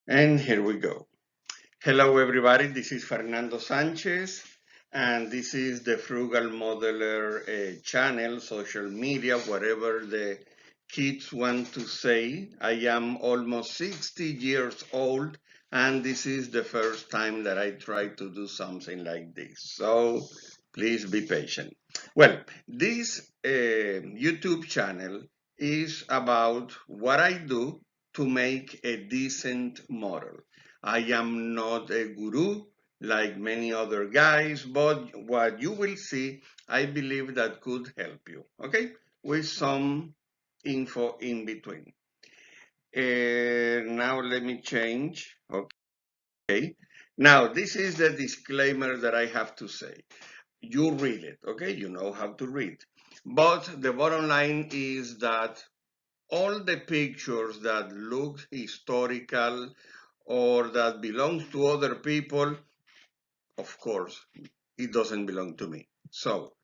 And here we go. Hello, everybody. This is Fernando Sanchez, and this is the Frugal Modeler channel, social media, whatever the kids want to say. I am almost 60 years old, and this is the first time that I try to do something like this. So please be patient. Well, this YouTube channel is about what I do to make a decent model. I am not a guru like many other guys, but what you will see, I believe that could help you, okay? With some info in between. Now let me change, okay? Now, this is the disclaimer that I have to say. You read it, okay? You know how to read. But the bottom line is that all the pictures that look historical or that belongs to other people, of course, it doesn't belong to me. So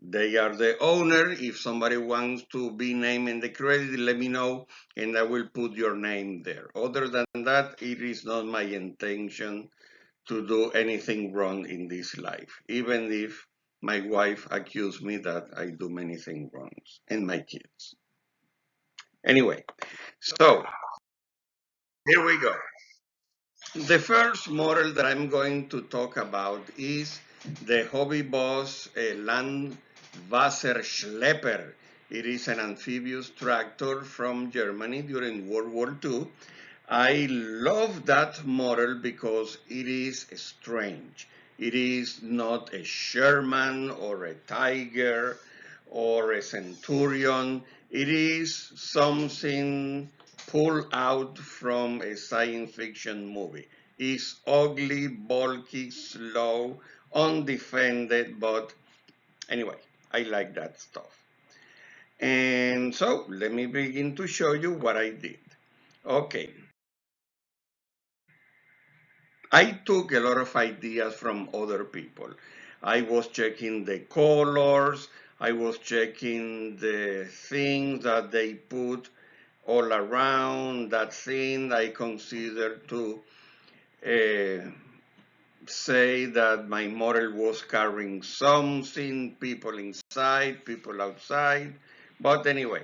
they are the owner. If somebody wants to be named in the credit, let me know and I will put your name there. Other than that, it is not my intention to do anything wrong in this life, even if my wife accused me that I do many things wrong, and my kids. Anyway, so here we go. The first model that I'm going to talk about is the HobbyBoss Land-Wasser-Schlepper. It is an amphibious tractor from Germany during World War II. I love that model because it is strange. It is not a Sherman or a Tiger or a Centurion. It is something pulled out from a science fiction movie. It's ugly, bulky, slow, undefended, but anyway, I like that stuff. And so let me begin to show you what I did. Okay, I took a lot of ideas from other people. I was checking the colors, I was checking the things that they put all around that thing. I considered to uh, say that my model was carrying something, people inside, people outside. But anyway,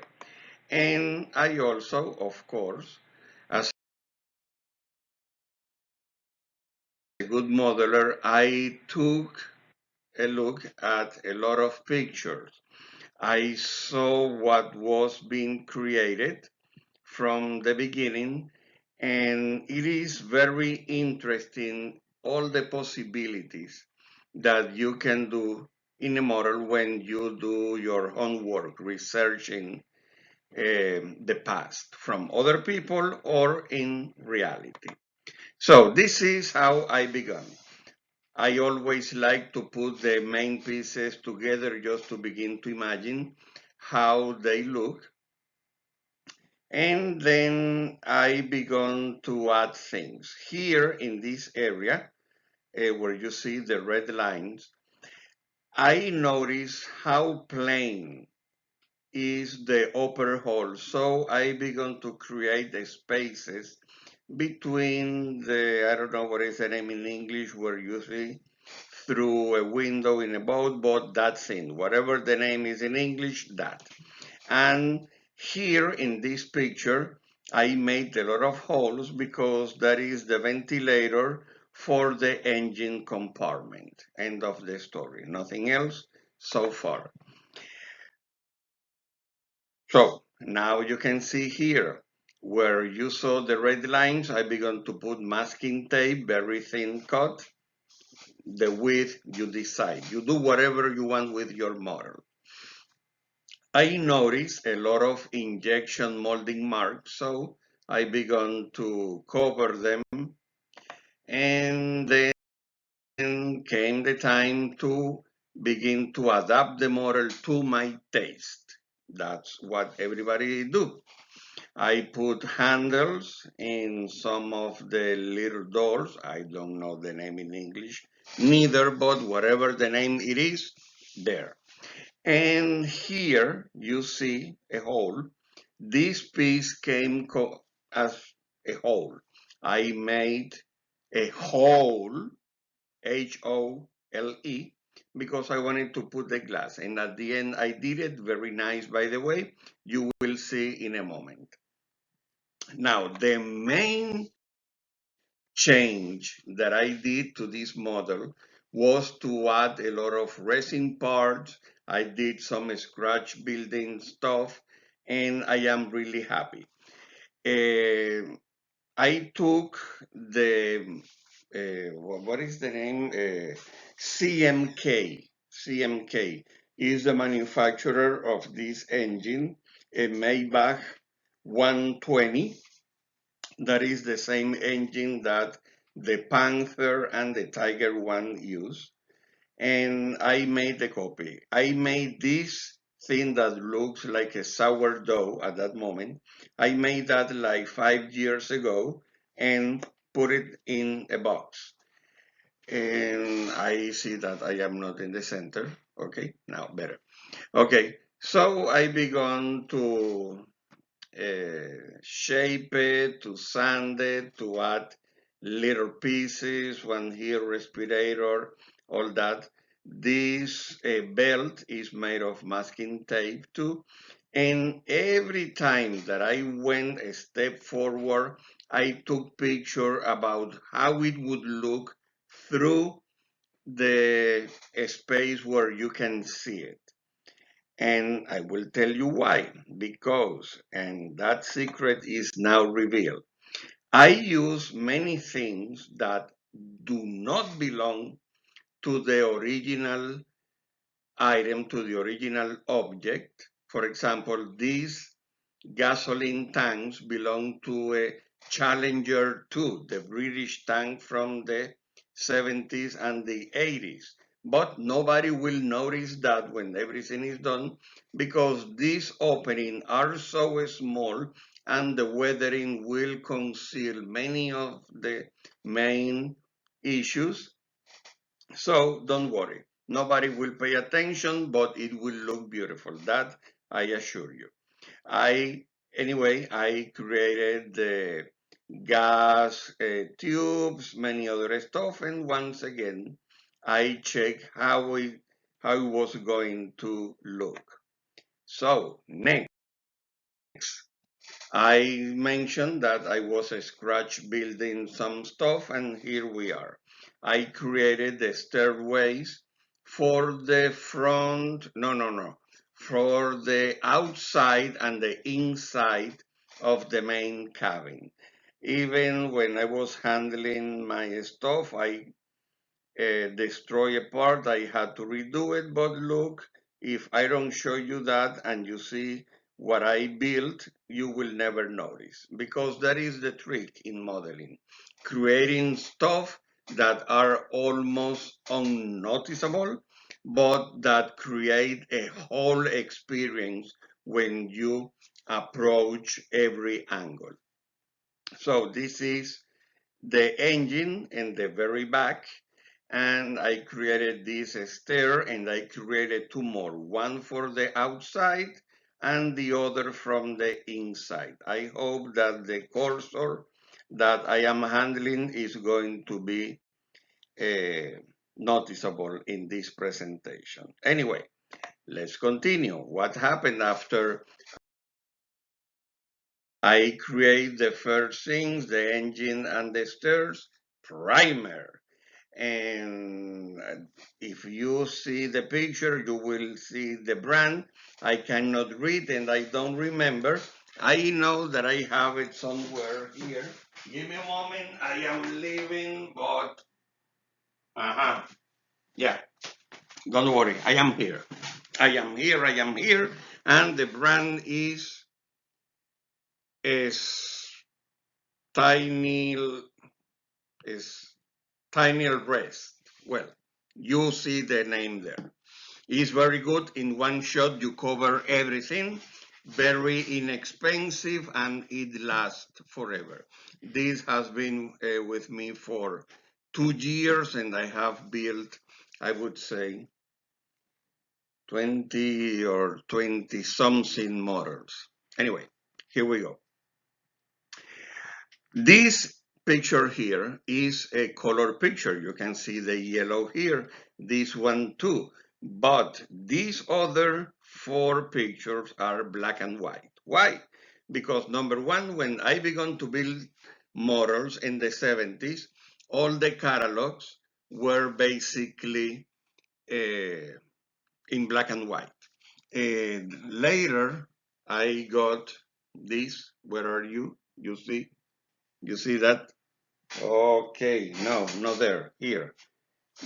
and I also, of course, as a good modeler, I took a look at a lot of pictures. I saw what was being created from the beginning, and it is very interesting all the possibilities that you can do in a model when you do your homework, researching the past from other people or in reality. So this is how I began. I always like to put the main pieces together just to begin to imagine how they look. And then I began to add things. Here in this area, where you see the red lines, I notice how plain is the upper hole. So I began to create the spaces between the, I don't know what is the name in English, where you see through a window in a boat, but that's it. Whatever the name is in English, that. And here in this picture, I made a lot of holes because that is the ventilator for the engine compartment. End of the story. Nothing else so far. So now you can see here where you saw the red lines, I began to put masking tape, very thin cut. The width you decide. You do whatever you want with your model. I noticed a lot of injection molding marks, so I began to cover them, and then came the time to begin to adapt the model to my taste. That's what everybody do. I put handles in some of the little doors. I don't know the name in English, neither, but whatever the name it is, there. And here you see a hole. This piece came as a hole. I made a hole, Hole, because I wanted to put the glass. And at the end, I did it very nice, by the way. You will see in a moment. Now, the main change that I did to this model was to add a lot of resin parts. I did some scratch building stuff, and I am really happy. I took the what is the name? CMK. CMK is the manufacturer of this engine, a Maybach 120. That is the same engine that the Panther and the Tiger One use. And I made the copy. I made this thing that looks like a sourdough at that moment. I made that like 5 years ago and put it in a box. And I see that I am not in the center. Okay, now better. Okay, so I began to shape it, to sand it, to add little pieces, one here respirator, all that. This belt is made of masking tape too. And every time that I went a step forward, I took picture about how it would look through the space where you can see it. And I will tell you why, because, and that secret is now revealed. I use many things that do not belong to the original item, to the original object. For example, these gasoline tanks belong to a Challenger 2, the British tank from the 70s and the 80s. But nobody will notice that when everything is done because these openings are so small and the weathering will conceal many of the main issues. So don't worry. Nobody will pay attention, but it will look beautiful. That I assure you. I created the gas tubes, many other stuff, and once again, I checked how it was going to look. So next, I mentioned that I was a scratch building some stuff, and here we are. I created the stairways for the front, no, for the outside and the inside of the main cabin. Even when I was handling my stuff, I destroy a part, I had to redo it, but look, if I don't show you that and you see what I built, you will never notice, because that is the trick in modeling, creating stuff that are almost unnoticeable, but that create a whole experience when you approach every angle. So this is the engine in the very back, and I created this stair, and I created two more, one for the outside and the other from the inside. I hope that the cursor that I am handling is going to be noticeable in this presentation. Anyway, let's continue. What happened after I create the first things, the engine and the stairs? Primer. And if you see the picture, you will see the brand. I cannot read and I don't remember. I know that I have it somewhere here. Give me a moment. I am leaving, but yeah, don't worry. I am here. I am here. I am here. And the brand is tiny is tiny rest. Well, you see the name there. It's very good. In one shot, you cover everything. Very inexpensive, and it lasts forever. This has been with me for 2 years, and I have built, I would say, 20 or 20 something models. Anyway, here we go. This picture here is a color picture. You can see the yellow here, this one too. But these other four pictures are black and white. Why? Because number one, when I began to build models in the 70s, all the catalogs were basically in black and white. And later, I got this. Where are you? You see? You see that? Okay, no, not there. Here.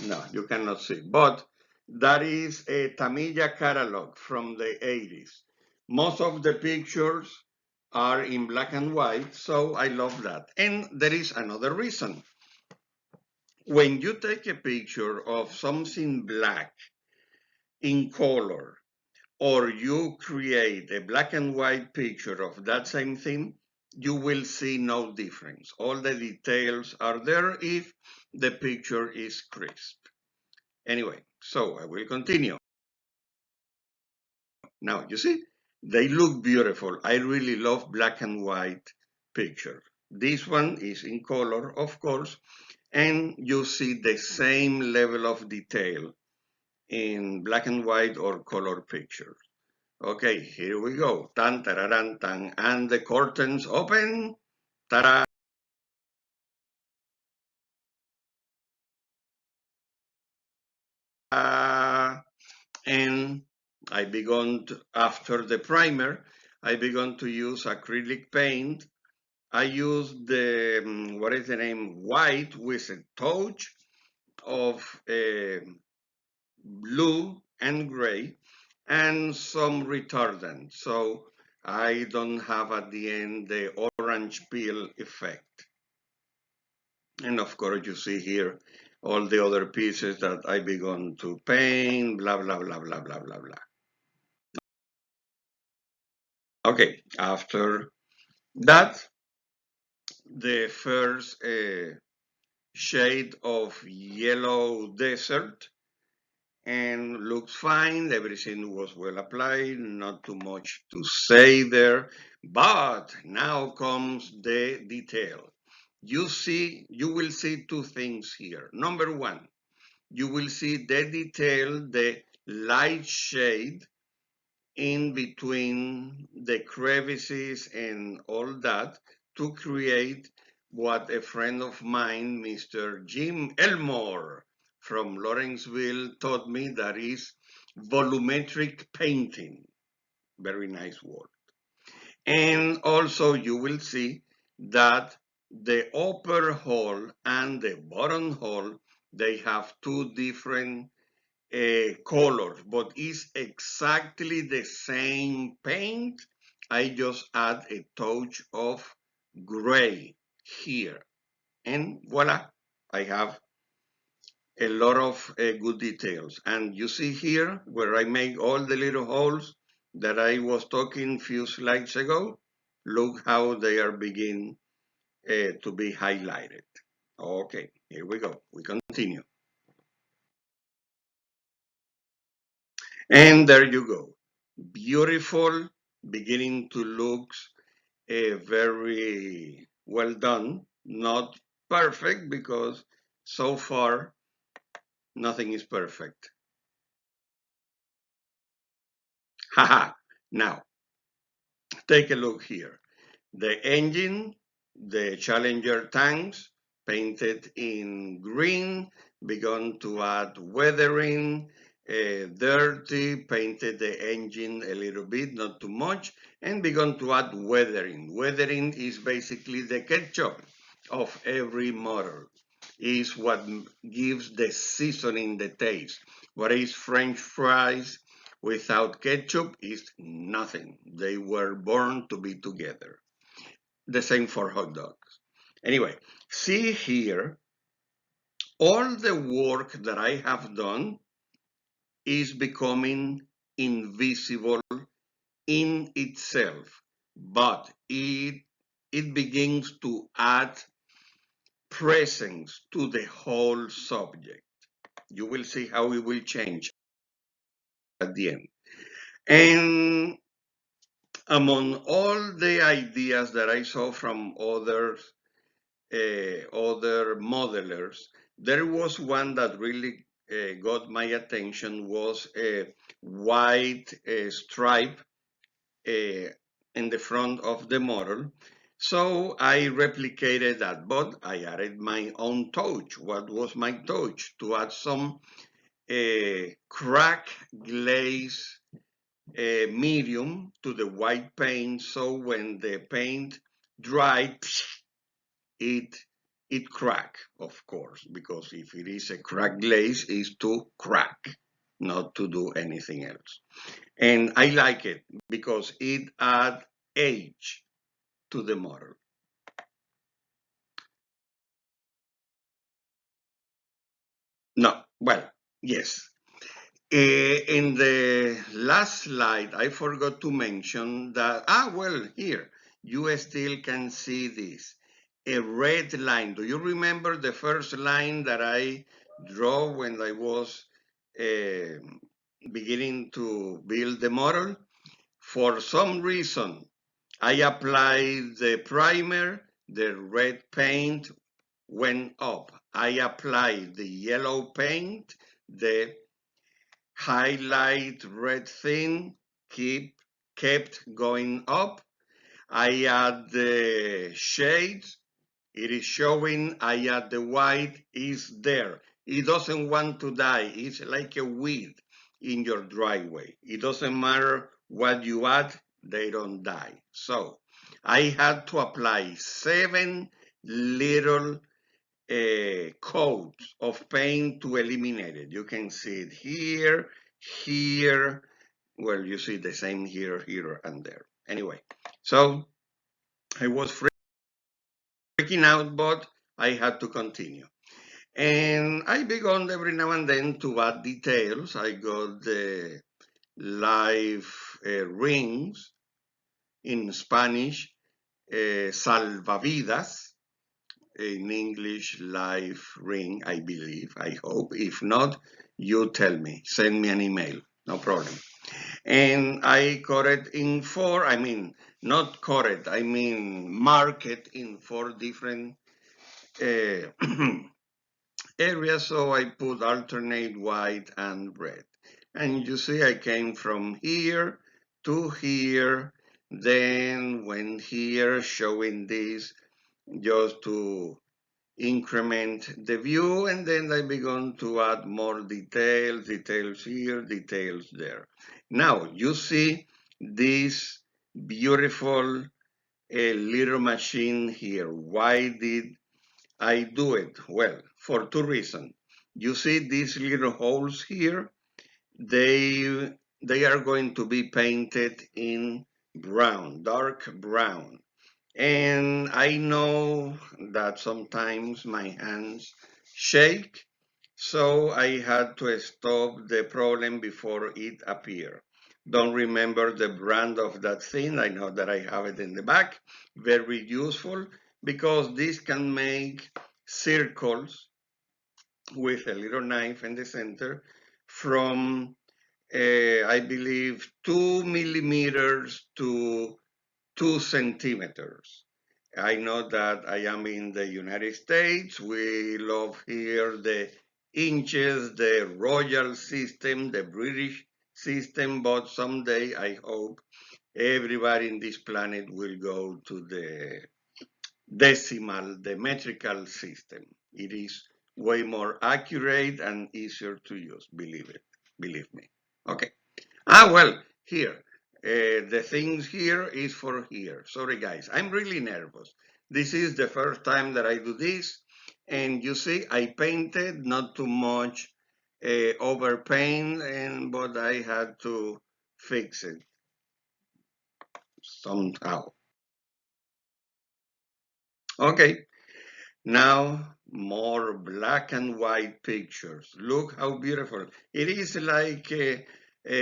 No, you cannot see. But that is a Tamiya catalog from the 80s. Most of the pictures are in black and white, so I love that. And there is another reason. When you take a picture of something black in color, or you create a black and white picture of that same thing, you will see no difference. All the details are there if the picture is crisp. Anyway, so I will continue. Now, you see, they look beautiful. I really love black and white picture. This one is in color, of course, and you see the same level of detail in black and white or color pictures. Okay, here we go. Tan, tararan, tan. And the curtains open. Ta-da! And I began to, after the primer, I began to use acrylic paint. I used the, what is the name, white with a touch of blue and gray and some retardant. So I don't have at the end the orange peel effect. And of course, you see here all the other pieces that I began to paint, blah, blah, blah, blah, blah, blah, blah. Okay, after that, the first shade of yellow desert, and looks fine. Everything was well applied, not too much to say there. But now comes the detail. You will see two things here. Number one, you will see the detail, the light shade in between the crevices and all that to create what a friend of mine, Mr. Jim Elmore from Lawrenceville, taught me, that is volumetric painting. Very nice word. And also you will see that the upper hole and the bottom hole, they have two different colors, but it's exactly the same paint. I just add a touch of gray here. And voila, I have a lot of good details. And you see here where I make all the little holes that I was talking a few slides ago. Look how they are beginning to be highlighted. Okay, here we go. We continue. And there you go. Beautiful, beginning to look very well done. Not perfect because so far nothing is perfect. Haha. Now, take a look here. The engine, the Challenger tanks, painted in green, begun to add weathering, dirty, painted the engine a little bit, not too much, and begun to add weathering. Weathering is basically the ketchup of every motor. Is what gives the seasoning, the taste. What is French fries without ketchup is nothing. They were born to be together. The same for hot dogs. Anyway, see here, all the work that I have done is becoming invisible in itself, but it begins to add presence to the whole subject. You will see how it will change at the end. And among all the ideas that I saw from others, other modelers. There was one that really got my attention, was a white stripe in the front of the model. So I replicated that, but I added my own touch. What was my touch? To add some crack glaze medium to the white paint, so when the paint dried, it crack, of course, because if it is a crack glaze, it's to crack, not to do anything else. And I like it because it add age to the model. No, well, yes. In the last slide, I forgot to mention that, well, here, you still can see this, a red line. Do you remember the first line that I draw when I was uh, beginning to build the model? For some reason, I applied the primer, the red paint went up. I applied the yellow paint, the highlight red thing kept going up. I add the shades, it is showing. I add the white, is there. It doesn't want to die. It's like a weed in your driveway. It doesn't matter what you add, they don't die. So I had to apply 7 little coats of paint to eliminate it. You can see it here, here. Well, you see the same here, here, and there. Anyway, so I was freaking out, but I had to continue. And I began every now and then to add details. I got the live rings, in Spanish, salvavidas, in English, live ring, I believe, I hope. If not, you tell me, send me an email, no problem. And I cut it in 4, I mean, not cut it, I mean, mark it in 4 different uh, areas. So I put alternate white and red. And you see, I came from here to here, then went here, showing this just to increment the view, and then I began to add more details, details here, details there. Now you see this beautiful little machine here. Why did I do it? Well, for 2 reasons. You see these little holes here, they are going to be painted in brown, dark brown. And I know that sometimes my hands shake, so I had to stop the problem before it appeared. Don't remember the brand of that thing. I know that I have it in the back. Very useful because this can make circles with a little knife in the center from, I believe, 2 millimeters to 2 centimeters. I know that I am in the United States. We love here the inches, the royal system, the British system, but someday I hope everybody in this planet will go to the decimal, the metrical system. It is way more accurate and easier to use, believe me. Okay. Well, here. The things here is for here. Sorry, guys. I'm really nervous. This is the first time that I do this. And you see, I painted not too much over paint, but I had to fix it somehow. Okay, now more black and white pictures. Look how beautiful. It is like a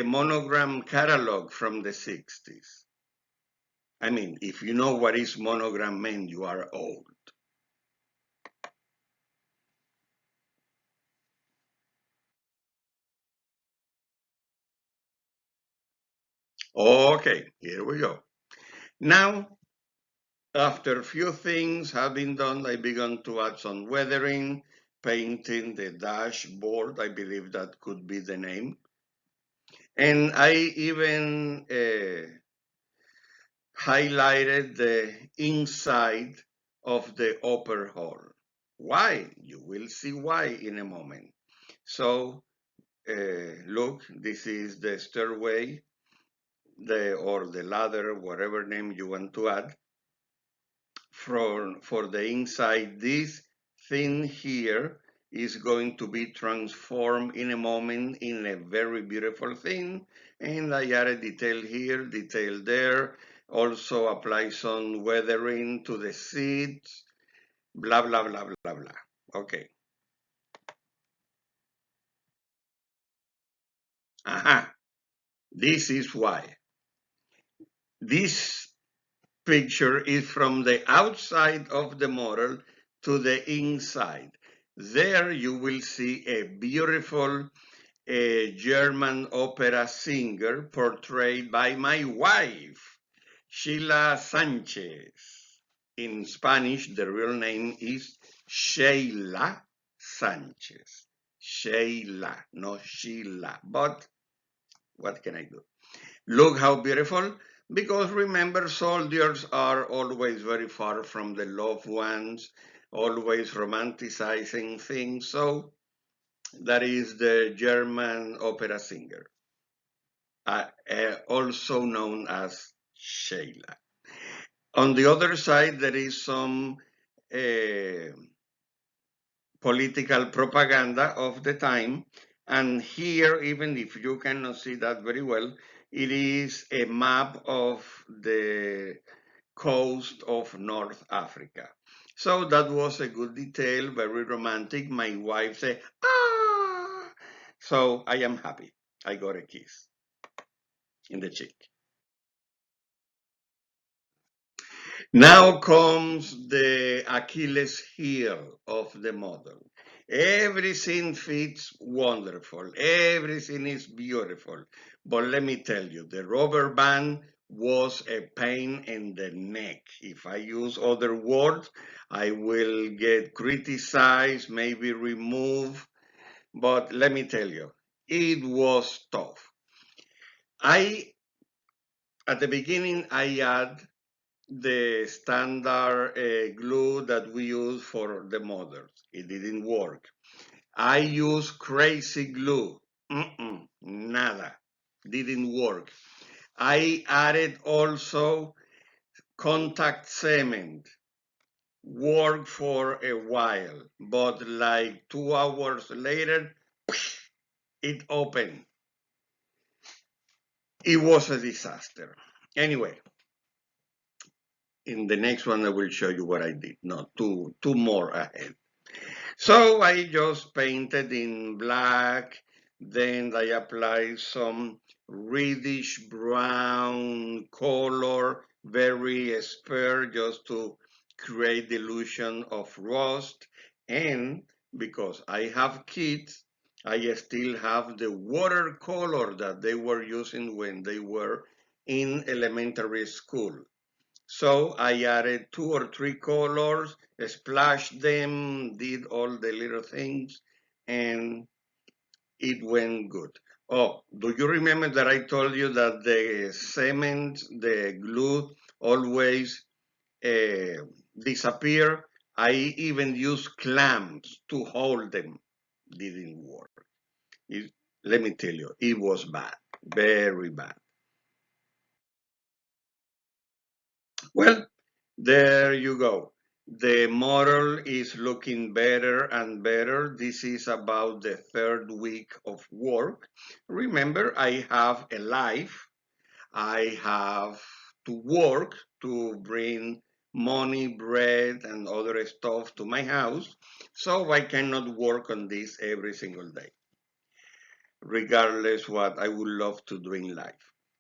monogram catalog from the 60s. I mean, if you know what is monogram meant, you are old. Okay, here we go. Now, After a few things have been done, I began to add some weathering, painting the dashboard. I believe that could be the name. And I even highlighted the inside of the upper hall. Why? You will see why in a moment. So look, this is the stairway, or the ladder, whatever name you want to add. For the inside, this thing here is going to be transformed in a moment in a very beautiful thing. And I added detail here, detail there. Also apply some weathering to the seats, blah, blah, blah, blah, blah. Okay. Aha. This is why. This picture is from the outside of the model to the inside. There you will see a beautiful German opera singer portrayed by my wife, Sheila Sanchez. In Spanish, the real name is Sheila Sanchez. Sheila, not Sheila. But what can I do? Look how beautiful. Because remember, soldiers are always very far from the loved ones, always romanticizing things. So that is the German opera singer, also known as Sheila. On the other side, there is some uh, political propaganda of the time. And here, even if you cannot see that very well, it is a map of the coast of North Africa. So that was a good detail, very romantic. My wife said, ah! So I am happy. I got a kiss in the cheek. Now comes the Achilles heel of the model. Everything fits wonderful. Everything is beautiful. But let me tell you, the rubber band was a pain in the neck. If I use other words, I will get criticized, maybe removed. But let me tell you, it was tough. At the beginning, I add the standard glue that we use for the models. It didn't work. I used crazy glue. Nada. Didn't work. I added also contact cement. Worked for a while, but like 2 hours later, it opened. It was a disaster. Anyway, in the next one, I will show you what I did. No, two more ahead. So I just painted in black, then I applied some reddish brown color, very spare, just to create the illusion of rust. And because I have kids, I still have the watercolor that they were using when they were in elementary school. So I added 2 or 3 colors, splashed them, did all the little things, and it went good. Oh, do you remember that I told you that the cement, the glue, always disappear? I even used clamps to hold them. Didn't work. Let me tell you, it was bad, very bad. Well, there you go. The model is looking better and better. This is about the third week of work. Remember, I have a life. I have to work to bring money, bread, and other stuff to my house. So I cannot work on this every single day, regardless what I would love to do in life.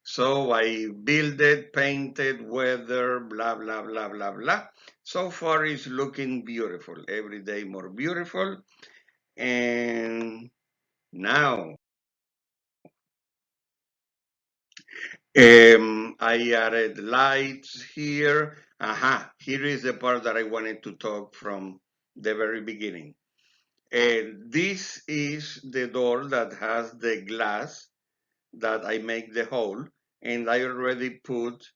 So I builded, painted, weather, blah, blah, blah, blah, blah. So far it's looking beautiful, every day more beautiful. And now I added lights here. Aha, here is the part that I wanted to talk from the very beginning. This is the door that has the glass that I make the hole, and I already put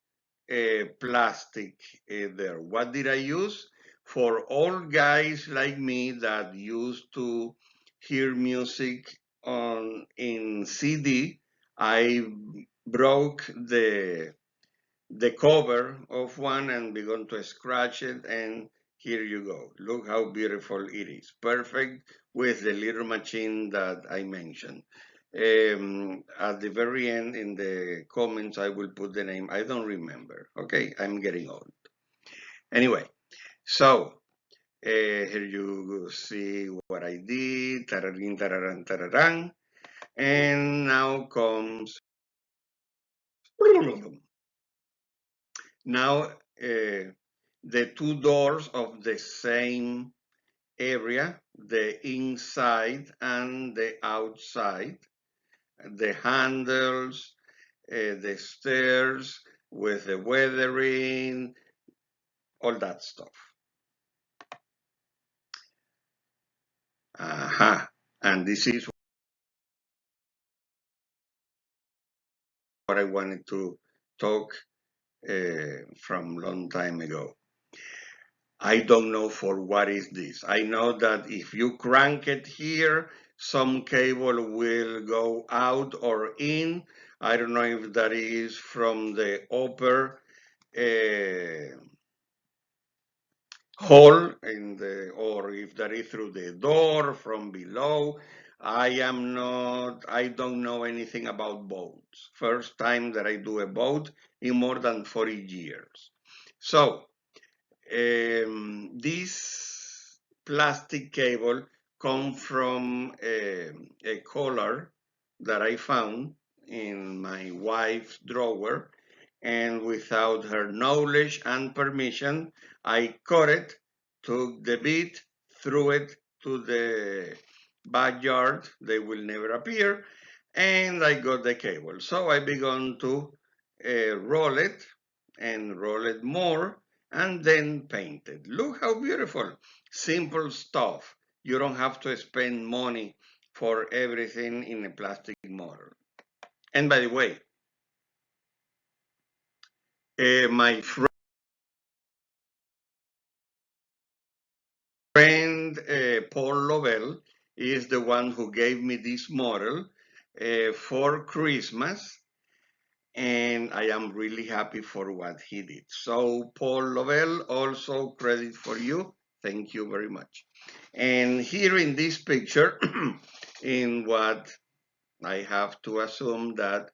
plastic there. What did I use? For all guys like me that used to hear music in CD, I broke the cover of one and began to scratch it, and here you go. Look how beautiful it is. Perfect with the little machine that I mentioned. At the very end in the comments, I will put the name. I don't remember. Okay, I'm getting old. Anyway, so here you see what I did. Tararin, tararan, tararan. And now comes. Now, the two doors of the same area, the inside and the outside, the handles, the stairs with the weathering, all that stuff. Aha. And this is what I wanted to talk from long time ago. I don't know for what is this. I know that if you crank it here, some cable will go out or in. I don't know if that is from the upper hole or if that is through the door from below. I don't know anything about boats. First time that I do a boat in more than 40 years. So this plastic cable come from a collar that I found in my wife's drawer, and without her knowledge and permission, I cut it, took the bit, threw it to the backyard. They will never appear, and I got the cable. So I began to roll it and roll it more and then paint it. Look how beautiful. Simple stuff. You don't have to spend money for everything in a plastic model. And by the way, my friend Paul Lovell is the one who gave me this model for Christmas, and I am really happy for what he did. So Paul Lovell, also credit for you. Thank you very much. And here in this picture, in what I have to assume that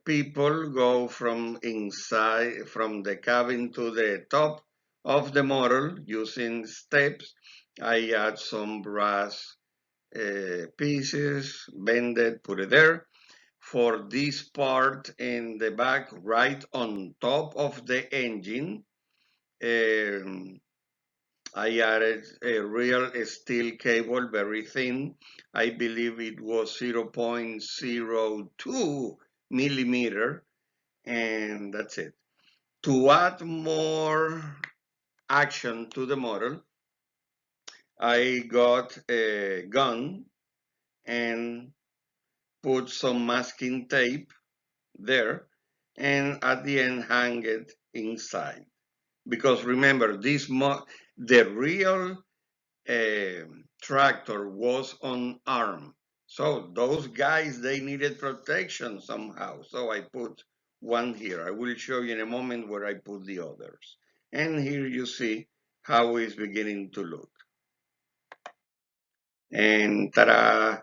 people go from inside, from the cabin to the top of the model using steps. I add some brass pieces, bend it, put it there. For this part in the back, right on top of the engine, um, I added a real steel cable, very thin. I believe it was 0.02 millimeter, and that's it. To add more action to the model, I got a gun and put some masking tape there, and at the end hang it inside. Because remember, the real tractor was on arm. So those guys, they needed protection somehow. So I put one here. I will show you in a moment where I put the others. And here you see how it's beginning to look. And ta-da!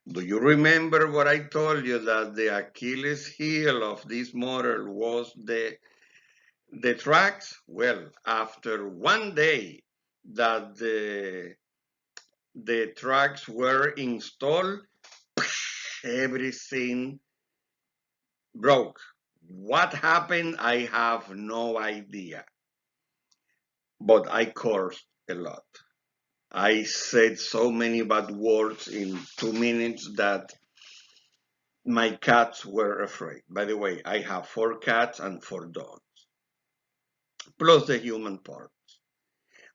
Do you remember what I told you, that the Achilles heel of this model was the tracks? Well, after one day that the tracks were installed, everything broke. What happened? I have no idea. But I cursed a lot. I said so many bad words in 2 minutes that my cats were afraid. By the way, I have 4 cats and 4 dogs. plus the human part.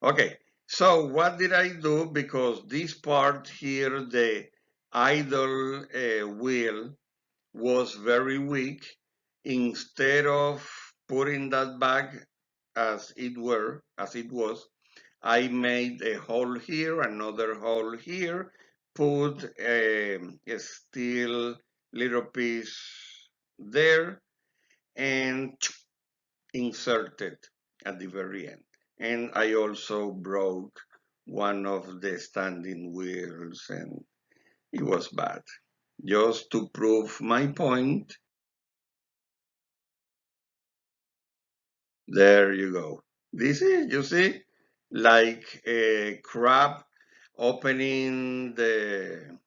Okay, so what did I do? Because this part here, the idle wheel was very weak. Instead of putting that back as it was, I made a hole here, another hole here, put a steel little piece there, and inserted at the very end. And I also broke one of the standing wheels, and it was bad. Just to prove my point, there you go. This is, you see, like a crab opening the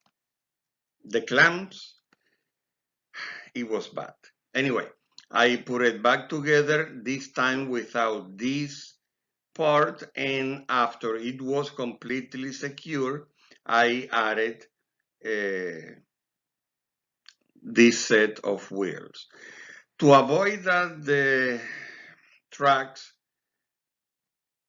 clamps. It was bad. Anyway, I put it back together, this time without this part, and after it was completely secure, I added this set of wheels. To avoid that the tracks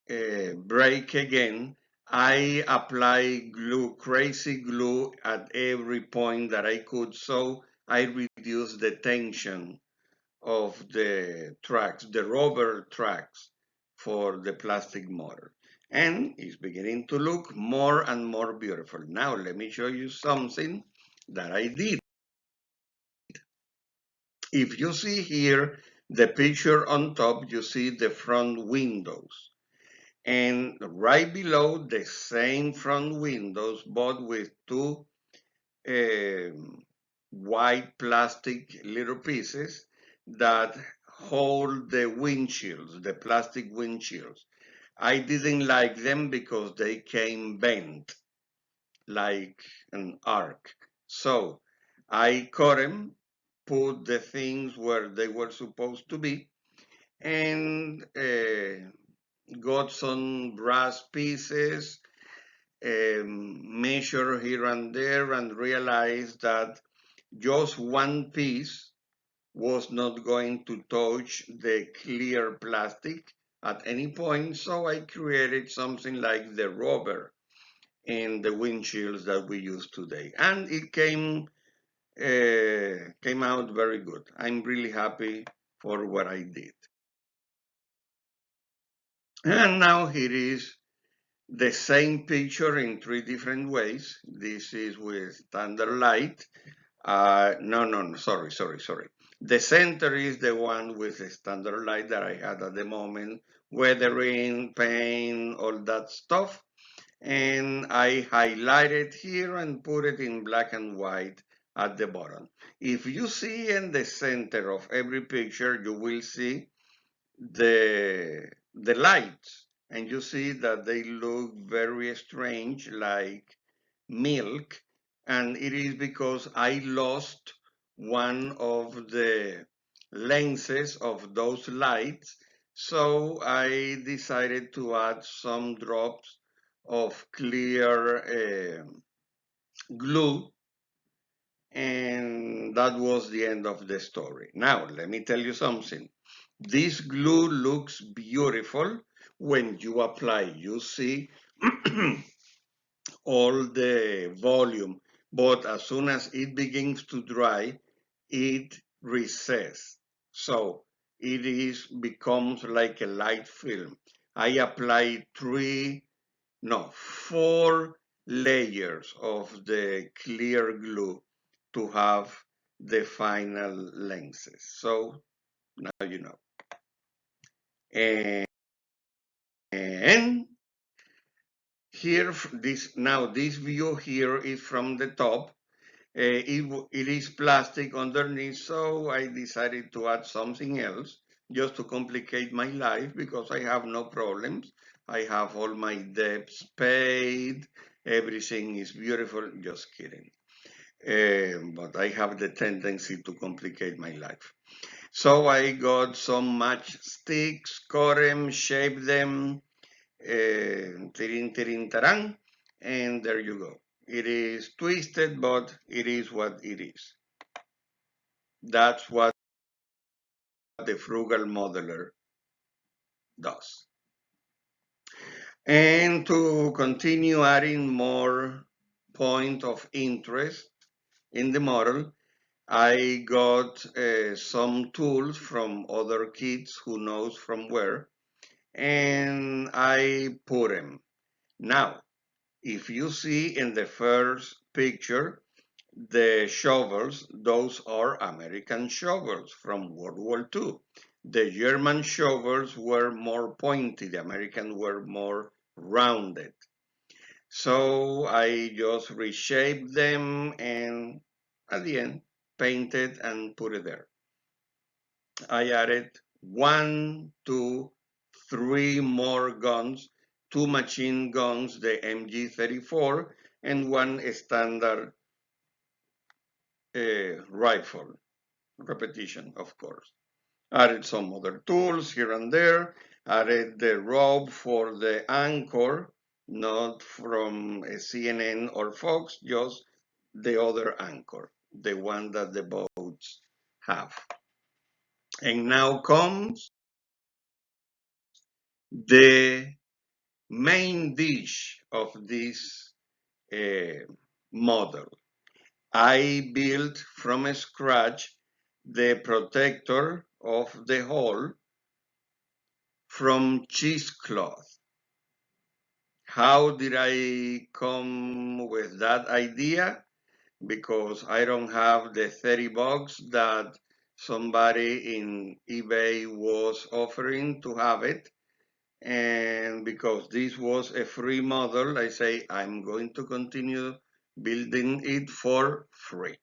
break again, I apply glue, crazy glue at every point that I could, so I reduce the tension of the tracks, the rubber tracks for the plastic motor. And it's beginning to look more and more beautiful. Now let me show you something that I did. If you see here the picture on top, you see the front windows. And right below the same front windows, but with two white plastic little pieces that hold the windshields, the plastic windshields. I didn't like them because they came bent like an arc. So I cut them, put the things where they were supposed to be, and got some brass pieces, measure here and there, and realized that just one piece was not going to touch the clear plastic at any point, so I created something like the rubber in the windshields that we use today, and it came out very good. I'm really happy for what I did. And now here is the same picture in three different ways. This is with standard light. No, sorry. The center is the one with the standard light that I had at the moment, weathering, paint, all that stuff. And I highlighted here and put it in black and white at the bottom. If you see in the center of every picture, you will see the lights, and you see that they look very strange, like milk, and it is because I lost one of the lenses of those lights, so I decided to add some drops of clear glue, and that was the end of the story. Now, let me tell you something. This glue looks beautiful when you apply. You see all the volume, but as soon as it begins to dry, it recesses. So becomes like a light film. I applied four layers of the clear glue to have the final lenses. So now you know. And here, this view here is from the top. It is plastic underneath, so I decided to add something else just to complicate my life because I have no problems. I have all my debts paid. Everything is beautiful. Just kidding. But I have the tendency to complicate my life. So I got some matchsticks, cut them, shaped them, tirin tirin taran, and there you go. It is twisted, but it is what it is. That's what the frugal modeler does. And to continue adding more point of interest in the model, I got some tools from other kids who knows from where, and I put them. Now, if you see in the first picture, the shovels, those are American shovels from World War II. The German shovels were more pointy, the American were more rounded. So I just reshaped them and at the end painted and put it there. I added 1, 2, 3 more guns, 2 machine guns, the MG34, and 1 standard rifle. Repetition, of course. Added some other tools here and there. Added the rope for the anchor, not from a CNN or Fox, just the other anchor, the one that the boats have. And now comes the main dish of this model. I built from scratch the protector of the hull from cheesecloth. How did I come with that idea? Because I don't have the 30 bucks that somebody in eBay was offering to have it. And because this was a free model, I say I'm going to continue building it for free,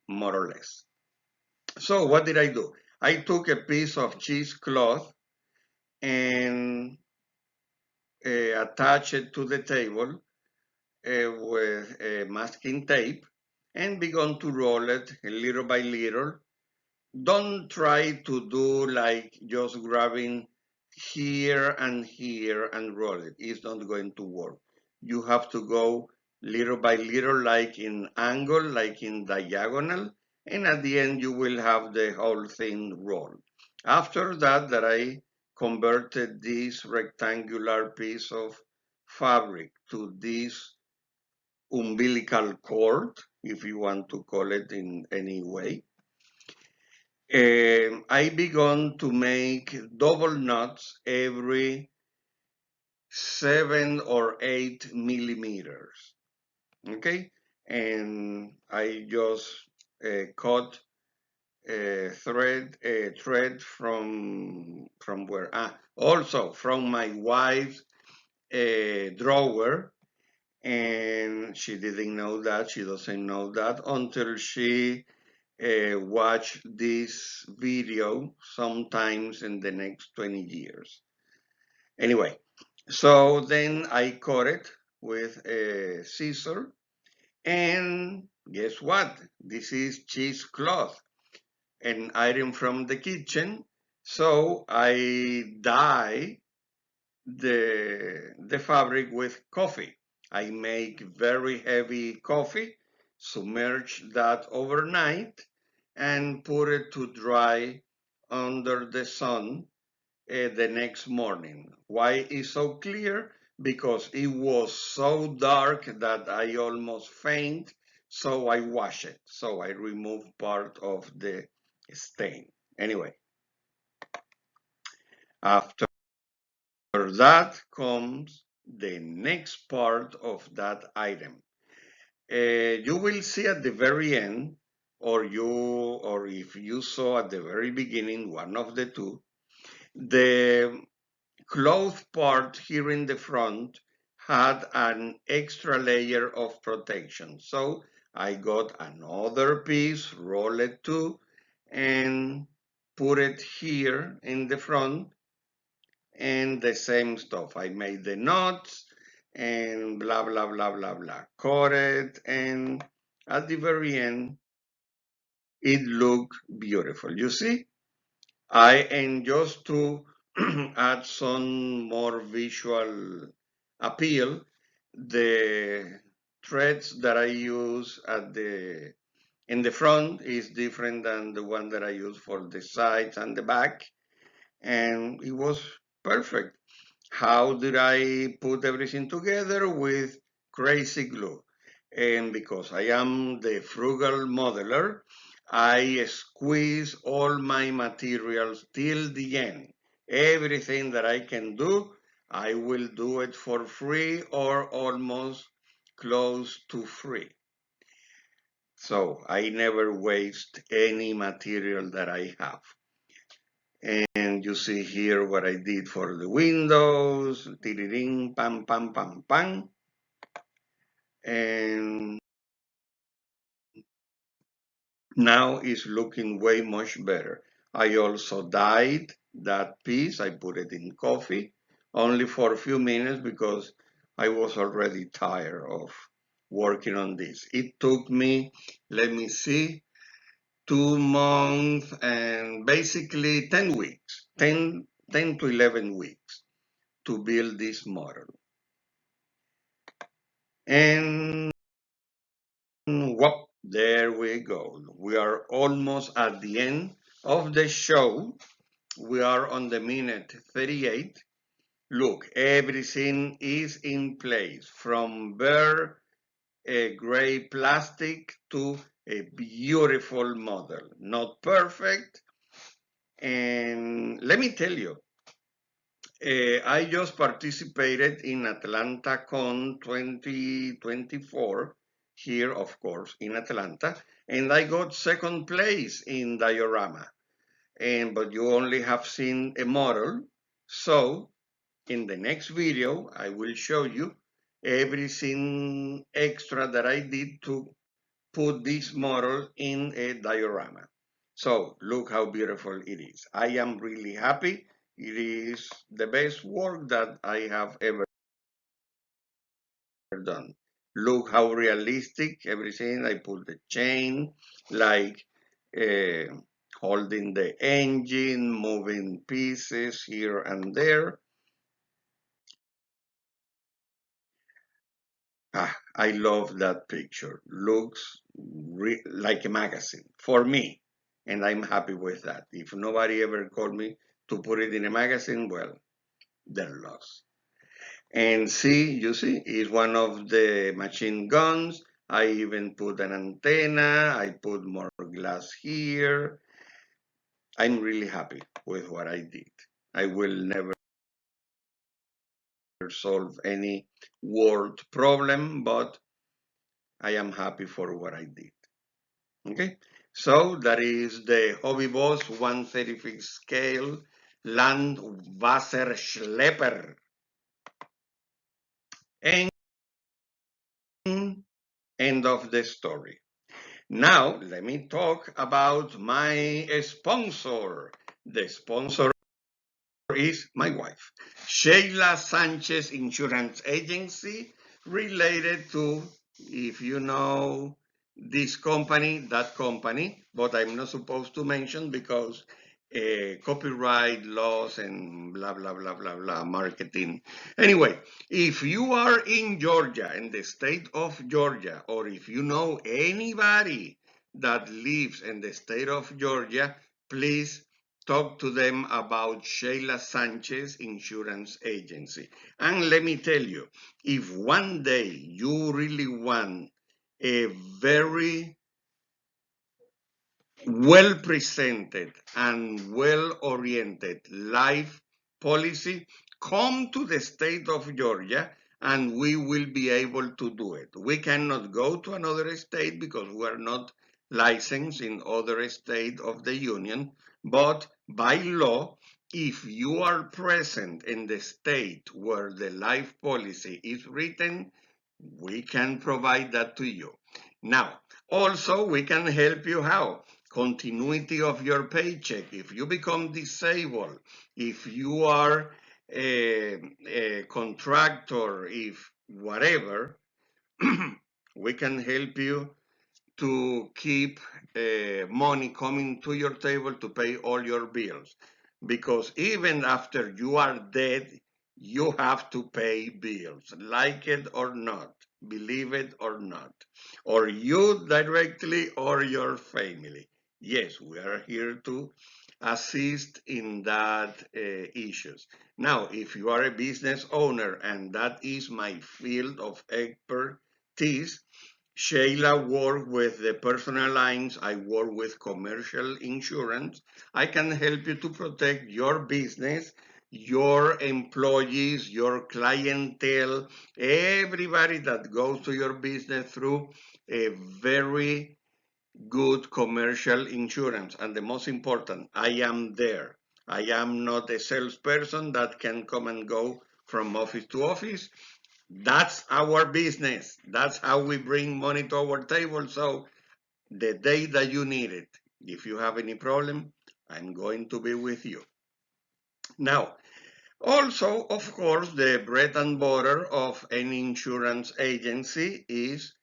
more or less. So what did I do? I took a piece of cheesecloth and attached it to the table with masking tape and began to roll it little by little. Don't try to do like just grabbing here and roll it. It's not going to work. You have to go little by little, like in angle, like in diagonal, and at the end you will have the whole thing rolled. After that I converted this rectangular piece of fabric to this umbilical cord, if you want to call it in any way. I began to make double knots every 7 or 8 millimeters. Okay, and I just cut a thread from where also from my wife's drawer, and she didn't know that. She doesn't know that until she watch this video sometimes in the next 20 years. Anyway, so then I cut it with a scissor, and guess what? This is cheesecloth, an item from the kitchen. So I dye the fabric with coffee. I make very heavy coffee, submerge that overnight, and put it to dry under the sun the next morning. Why is so clear? Because it was so dark that I almost faint, so I wash it. So I remove part of the stain. Anyway, after that comes the next part of that item. You will see at the very end, or if you saw at the very beginning, one of the two, the cloth part here in the front had an extra layer of protection. So I got another piece, roll it too, and put it here in the front, and the same stuff. I made the knots and blah, blah, blah, blah, blah. Cut it, and at the very end, it looked beautiful. You see? And just to add some more visual appeal, the threads that I use in the front is different than the one that I use for the sides and the back. And it was Perfect. How did I put everything together? With crazy glue. And because I am the frugal modeler, I squeeze all my materials till the end. Everything that I can do, I will do it for free or almost close to free. So I never waste any material that I have. And you see here what I did for the windows, tiriring, pam, pam, pam, pam. And now it's looking way much better. I also dyed that piece. I put it in coffee only for a few minutes because I was already tired of working on this. It took me, let me see, 2 months and basically 10 weeks, 10 to 11 weeks to build this model. And whoop, there we go. We are almost at the end of the show. We are on the minute 38. Look, everything is in place from bare gray plastic to a beautiful model. Not perfect. And let me tell you, I just participated in AtlantaCon 2024 here, of course, in Atlanta, and I got second place in diorama. But you only have seen a model, so in the next video, I will show you everything extra that I did to put this model in a diorama. So look how beautiful it is. I am really happy. It is the best work that I have ever done. Look how realistic everything. I put the chain, like uh, holding the engine, moving pieces here and there. I love that picture. Looks like a magazine for me, and I'm happy with that. If nobody ever called me to put it in a magazine, well, they're lost. And see, you see, is one of the machine guns. I even put an antenna. I put more glass here. I'm really happy with what I did. I will never solve any world problem, but I am happy for what I did. Okay, so that is the HobbyBoss 135 scale Land-Wasser-Schlepper. And end of the story. Now, let me talk about my sponsor. The sponsor is my wife, Sheila Sanchez Insurance Agency, related to, if you know this company, that company, but I'm not supposed to mention because copyright laws and blah, blah, blah, blah, blah, marketing. Anyway, if you are in Georgia, in the state of Georgia, or if you know anybody that lives in the state of Georgia, please talk to them about Sheila Sanchez Insurance Agency. And let me tell you, if one day you really want a very well presented and well oriented life policy, come to the state of Georgia and we will be able to do it. We cannot go to another state because we are not licensed in other state of the union, but by law, if you are present in the state where the life policy is written, we can provide that to you. Now, also we can help you how? Continuity of your paycheck. If you become disabled, if you are a contractor, if whatever, we can help you to keep money coming to your table to pay all your bills. Because even after you are dead, you have to pay bills, like it or not, believe it or not, or you directly or your family. Yes, we are here to assist in that issues. Now, if you are a business owner and that is my field of expertise, Sheila work with the personal lines, I work with commercial insurance. I can help you to protect your business, your employees, your clientele, everybody that goes to your business through a very good commercial insurance. And the most important, I am there. I am not a salesperson that can come and go from office to office. That's our business. That's how we bring money to our table. So the day that you need it, if you have any problem, I'm going to be with you. Now, also, of course, the bread and butter of any insurance agency is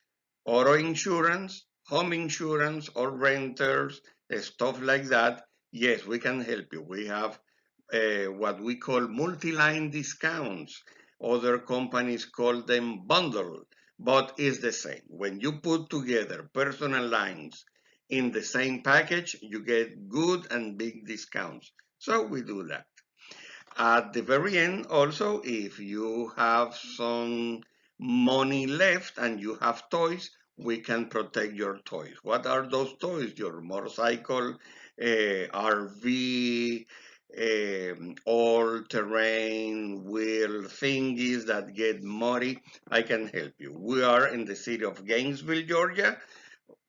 auto insurance, home insurance, or renters, stuff like that. Yes, we can help you. We have what we call multi-line discounts. Other companies call them bundle, but it's the same. When you put together personal lines in the same package, you get good and big discounts. So we do that. At the very end, also, if you have some money left and you have toys, we can protect your toys. What are those toys? Your motorcycle, RV, all-terrain wheel thingies that get muddy. I can help you. We are in the city of Gainesville, Georgia,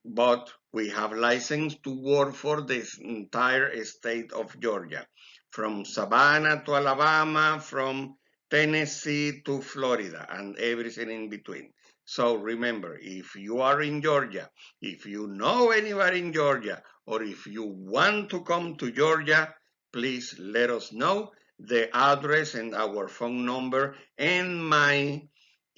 but we have license to work for this entire state of Georgia, from Savannah to Alabama, from Tennessee to Florida, and everything in between. So remember, if you are in Georgia, if you know anybody in Georgia, or if you want to come to Georgia, please let us know. The address and our phone number and my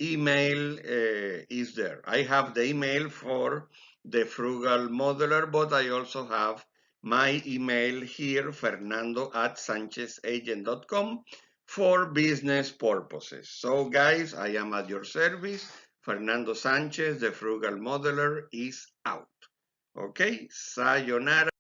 email is there. I have the email for the Frugal Modeler, but I also have my email here, fernando@sanchezagent.com, for business purposes. So guys, I am at your service. Fernando Sanchez, the Frugal Modeler, is out. Okay, sayonara.